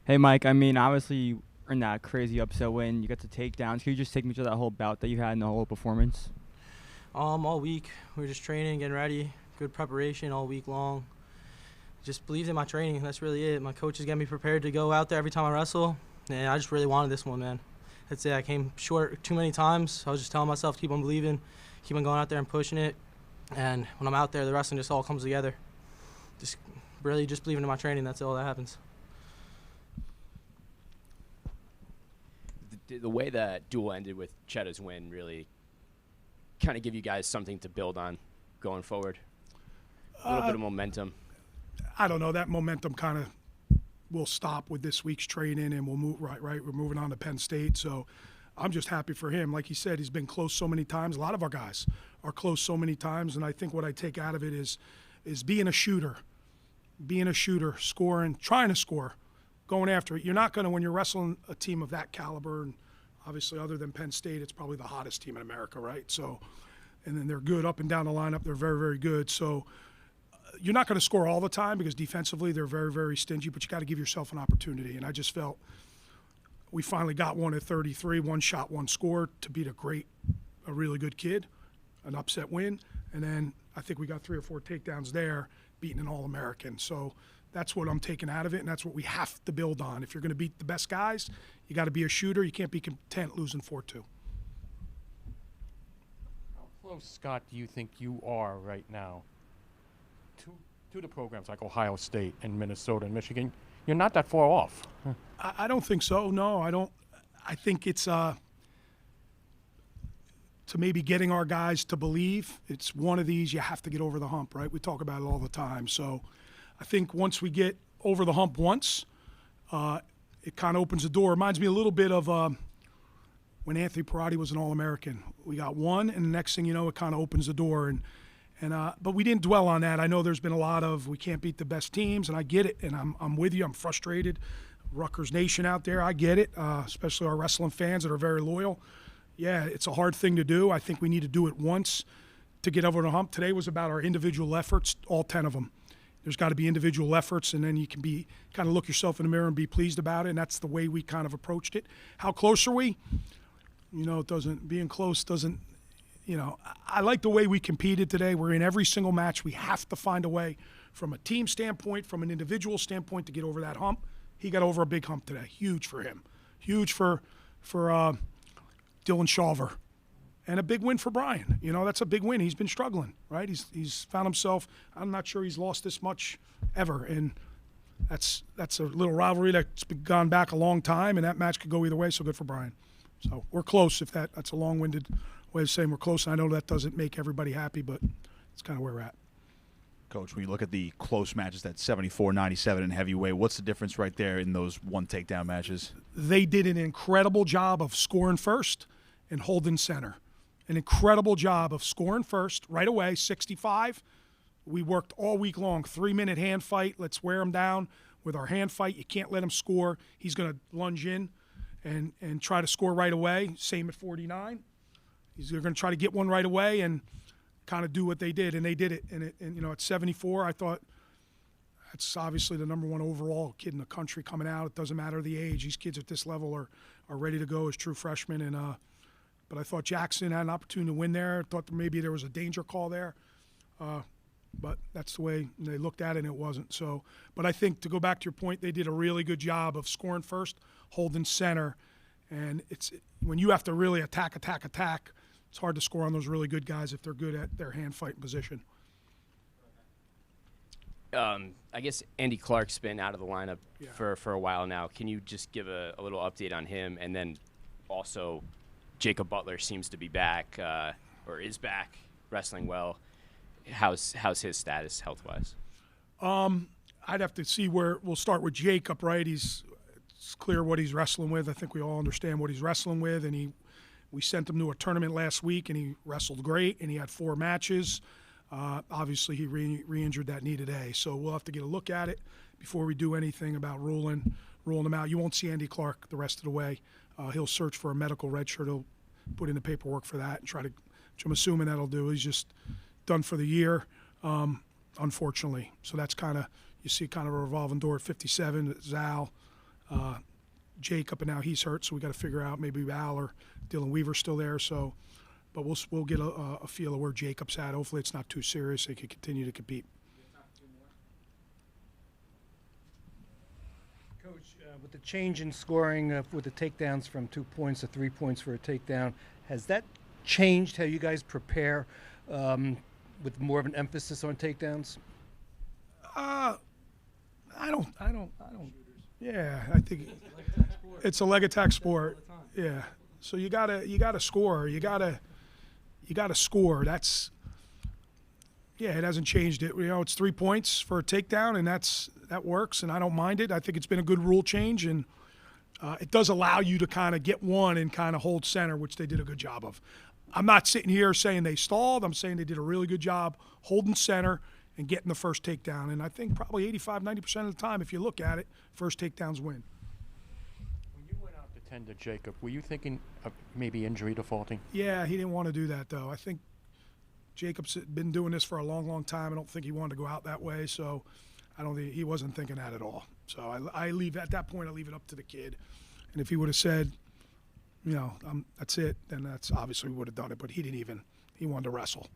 Hey, Mike. I mean, obviously, you earned that crazy upset win. You got the takedowns. Can you just take me through that whole bout that you had in the whole performance? All week we were just training, getting ready, good preparation all week long. Just believed in my training. That's really it. My coaches get me prepared to go out there every time I wrestle, and I just really wanted this one, man. That's it. I came short too many times. I was just telling myself, keep on believing, keep on going out there and pushing it. And when I'm out there, the wrestling just all comes together. Just really just believing in my training. That's all that happens. The way that duel ended with Chetta's win really kind of give you guys something to build on going forward? A little bit of momentum. I don't know. That momentum kind of will stop with this week's training, and we'll move right. We're moving on to Penn State, so I'm just happy for him. Like he said, he's been close so many times. A lot of our guys are close so many times, and I think what I take out of it is being a shooter, scoring, trying to score, going after it. You're not going to, when you're wrestling a team of that caliber, and obviously other than Penn State, it's probably the hottest team in America, right? So, and then they're good up and down the lineup. They're very, very good. So you're not going to score all the time because defensively they're very, very stingy, but you got to give yourself an opportunity. And I just felt we finally got one at 33, one shot, one score to beat a really good kid, an upset win. And then I think we got 3 or 4 takedowns there, beating an All-American. So that's what I'm taking out of it, and that's what we have to build on. If you're going to beat the best guys, you got to be a shooter. You can't be content losing 4-2. How close, Scott, do you think you are right now to the programs like Ohio State and Minnesota and Michigan? You're not that far off. I don't think so. No, I don't. I think it's to maybe getting our guys to believe. It's one of these you have to get over the hump, right? We talk about it all the time. So I think once we get over the hump once, it kind of opens the door. Reminds me a little bit of when Anthony Perotti was an All-American. We got one, and the next thing you know, it kind of opens the door. But we didn't dwell on that. I know there's been a lot of we can't beat the best teams, and I get it, and I'm with you. I'm frustrated. Rutgers Nation out there, I get it, especially our wrestling fans that are very loyal. Yeah, it's a hard thing to do. I think we need to do it once to get over the hump. Today was about our individual efforts, all 10 of them. There's got to be individual efforts, and then you can be kind of look yourself in the mirror and be pleased about it, and that's the way we kind of approached it. How close are we? Being close doesn't, I like the way we competed today. We're in every single match. We have to find a way from a team standpoint, from an individual standpoint to get over that hump. He got over a big hump today. Huge for him. Huge for Dylan Shawver. And a big win for Brian. That's a big win. He's been struggling, right? He's found himself, I'm not sure he's lost this much ever. And that's a little rivalry that's gone back a long time, and that match could go either way, so good for Brian. So we're close, if that's a long-winded way of saying we're close. I know that doesn't make everybody happy, but it's kind of where we're at. Coach, when you look at the close matches, that 74-97 in heavyweight, what's the difference right there in those one takedown matches? They did an incredible job of scoring first and holding center. An incredible job of scoring first right away, 65. We worked all week long, 3-minute hand fight. Let's wear him down with our hand fight. You can't let him score. He's going to lunge in and try to score right away. Same at 49. They're going to try to get one right away and kind of do what they did, and they did it. And at 74, I thought that's obviously the number one overall kid in the country coming out. It doesn't matter the age. These kids at this level are ready to go as true freshmen. But I thought Jackson had an opportunity to win there. I thought maybe there was a danger call there. But that's the way they looked at it, and it wasn't. So, but I think to go back to your point, they did a really good job of scoring first, holding center. And it's when you have to really attack, it's hard to score on those really good guys if they're good at their hand fighting position. I guess Andy Clark's been out of the lineup for a while now. Can you just give a little update on him? And then also Jacob Butler seems to be back or is back, wrestling well. How's his status health-wise? I'd have to see where we'll start with Jacob, right? It's clear what he's wrestling with. I think we all understand what he's wrestling with, and we sent him to a tournament last week, and he wrestled great, and he had 4 matches. Obviously, he re-injured that knee today, so we'll have to get a look at it before we do anything about ruling him out. You won't see Andy Clark the rest of the way. He'll search for a medical red shirt. He'll put in the paperwork for that and try to, which I'm assuming that'll do. He's just done for the year, unfortunately. So that's kind of, you see kind of a revolving door at 57, Zal. Jacob, and now he's hurt, so we got to figure out maybe Al or Dylan Weaver's still there. So, but we'll get a feel of where Jacob's at. Hopefully, it's not too serious. They can continue to compete. Coach, with the change in scoring with the takedowns from 2 points to 3 points for a takedown, has that changed how you guys prepare with more of an emphasis on takedowns? I don't. Yeah, I think it's a leg attack sport. Yeah, so you gotta score. You gotta score. That's, yeah, it hasn't changed it. You know, it's 3 points for a takedown, and that works, and I don't mind it. I think it's been a good rule change, and it does allow you to kind of get one and kind of hold center, which they did a good job of. I'm not sitting here saying they stalled. I'm saying they did a really good job holding center and getting the first takedown. And I think probably 85, 90% of the time, if you look at it, first takedowns win. When you went out to tend to Jacob, were you thinking of maybe injury defaulting? Yeah, he didn't want to do that, though. I think Jacob's been doing this for a long, long time. I don't think he wanted to go out that way, so I don't think he wasn't thinking that at all. So I leave at that point. I leave it up to the kid. And if he would have said, you know, that's it, then that's obviously we would have done it. But he didn't even. He wanted to wrestle.